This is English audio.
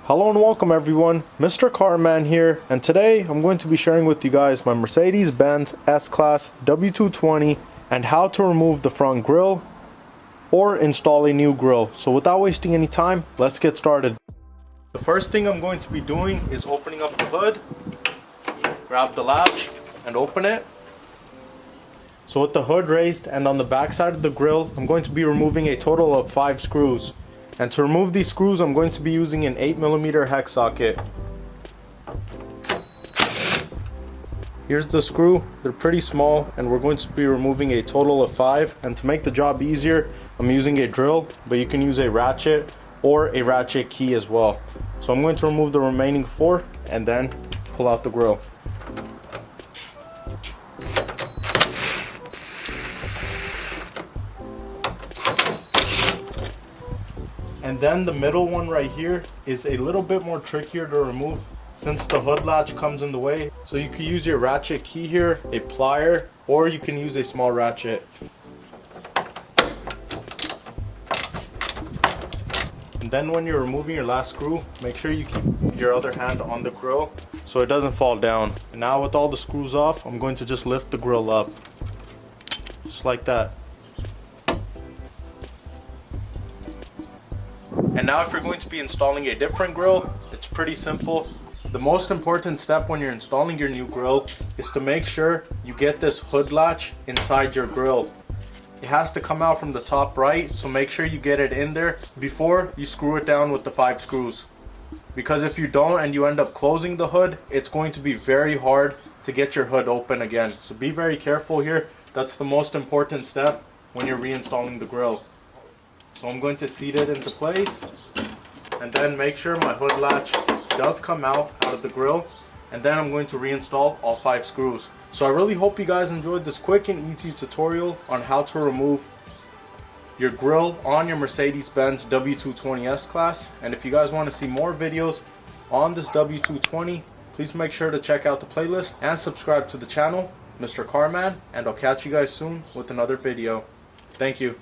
Hello and welcome everyone, MrCarMAN here, and today I'm going to be sharing with you guys my Mercedes-Benz S-Class W220 and how to remove the front grille or install a new grille. So without wasting any time, let's get started. The first thing I'm going to be doing is opening up the hood, grab the latch and open it. So with the hood raised and on the back side of the grille, I'm going to be removing a total of 5 screws. And to remove these screws, I'm going to be using an 8mm hex socket. Here's the screw. They're pretty small and we're going to be removing a total of 5. And to make the job easier, I'm using a drill, but you can use a ratchet or a ratchet key as well. So I'm going to remove the remaining 4 and then pull out the grille. And then the middle one right here is a little bit more trickier to remove since the hood latch comes in the way. So you can use your ratchet key here, a plier, or you can use a small ratchet. And then when you're removing your last screw, make sure you keep your other hand on the grill so it doesn't fall down. And now with all the screws off, I'm going to just lift the grill up. Just like that. And now if you're going to be installing a different grill, it's pretty simple. The most important step when you're installing your new grill is to make sure you get this hood latch inside your grill. It has to come out from the top right, so make sure you get it in there before you screw it down with the 5 screws. Because if you don't and you end up closing the hood, it's going to be very hard to get your hood open again. So be very careful here. That's the most important step when you're reinstalling the grill. So I'm going to seat it into place and then make sure my hood latch does come out of the grill, and then I'm going to reinstall all 5 screws. So I really hope you guys enjoyed this quick and easy tutorial on how to remove your grill on your Mercedes-Benz W220 S-Class. And if you guys want to see more videos on this W220, please make sure to check out the playlist and subscribe to the channel, MrCarMAN, and I'll catch you guys soon with another video. Thank you.